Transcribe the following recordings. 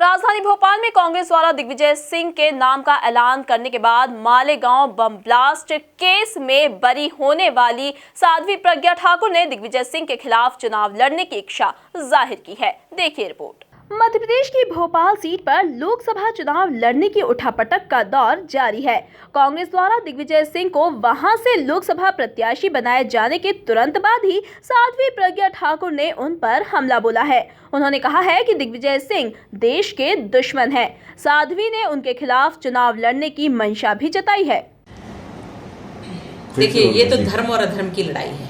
राजधानी भोपाल में कांग्रेस द्वारा दिग्विजय सिंह के नाम का ऐलान करने के बाद मालेगांव बम ब्लास्ट केस में बरी होने वाली साध्वी प्रज्ञा ठाकुर ने दिग्विजय सिंह के खिलाफ चुनाव लड़ने की इच्छा जाहिर की है। देखिए रिपोर्ट। मध्य प्रदेश की भोपाल सीट पर लोकसभा चुनाव लड़ने की उठापटक का दौर जारी है। कांग्रेस द्वारा दिग्विजय सिंह को वहां से लोकसभा प्रत्याशी बनाए जाने के तुरंत बाद ही साध्वी प्रज्ञा ठाकुर ने उन पर हमला बोला है। उन्होंने कहा है कि दिग्विजय सिंह देश के दुश्मन हैं। साध्वी ने उनके खिलाफ चुनाव लड़ने की मंशा भी जताई है। देखिए, ये तो धर्म और अधर्म की लड़ाई है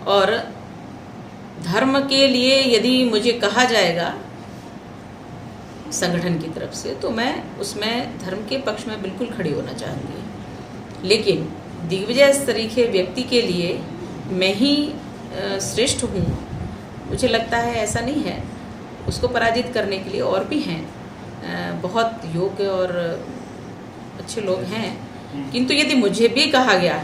और धर्म के लिए यदि मुझे कहा जाएगा संगठन की तरफ से तो मैं उसमें धर्म के पक्ष में बिल्कुल खड़ी होना चाहूँगी, लेकिन दिग्विजय तरीके व्यक्ति के लिए मैं ही श्रेष्ठ हूँ, मुझे लगता है ऐसा नहीं है। उसको पराजित करने के लिए और भी हैं, बहुत योग्य और अच्छे लोग हैं, किंतु यदि मुझे भी कहा गया,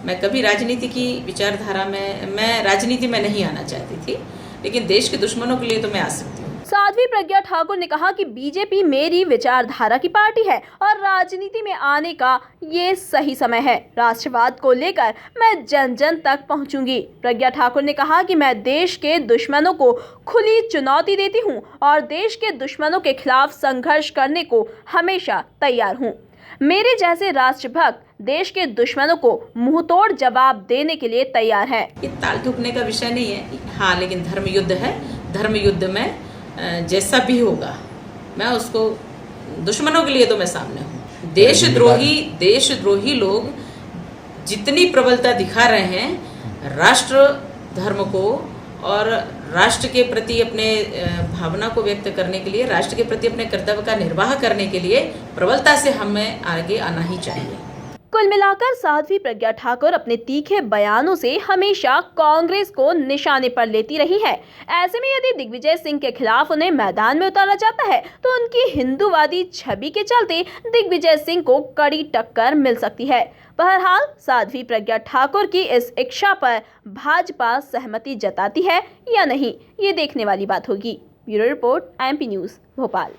मैं कभी राजनीति की विचारधारा में, मैं राजनीति में नहीं आना चाहती थी, लेकिन देश के दुश्मनों के लिए तो मैं आ सकती हूँ। साध्वी प्रज्ञा ठाकुर ने कहा कि बीजेपी मेरी विचारधारा की पार्टी है और राजनीति में आने का ये सही समय है। राष्ट्रवाद को लेकर मैं जन जन तक पहुंचूंगी। प्रज्ञा ठाकुर ने कहा कि मैं देश के दुश्मनों को खुली चुनौती देती हूं और देश के दुश्मनों के खिलाफ संघर्ष करने को हमेशा तैयार हूं। मेरे जैसे राष्ट्रभक्त देश के दुश्मनों को मुंहतोड़ जवाब देने के लिए तैयार है। ये ताल ठोकने का विषय नहीं है, हाँ, लेकिन धर्म युद्ध है। धर्म युद्ध में जैसा भी होगा मैं उसको, दुश्मनों के लिए तो मैं सामने हूँ। देशद्रोही लोग जितनी प्रबलता दिखा रहे हैं राष्ट्र धर्म को और राष्ट्र के प्रति अपने भावना को व्यक्त करने के लिए, राष्ट्र के प्रति अपने कर्तव्य का निर्वाह करने के लिए प्रबलता से हमें आगे आना ही चाहिए। कुल मिलाकर साध्वी प्रज्ञा ठाकुर अपने तीखे बयानों से हमेशा कांग्रेस को निशाने पर लेती रही है। ऐसे में यदि दिग्विजय सिंह के खिलाफ उन्हें मैदान में उतारा जाता है तो उनकी हिंदूवादी छवि के चलते दिग्विजय सिंह को कड़ी टक्कर मिल सकती है। बहरहाल साध्वी प्रज्ञा ठाकुर की इस इच्छा पर भाजपा सहमति जताती है या नहीं, ये देखने वाली बात होगी। Bureau report, MP news, Bhopal.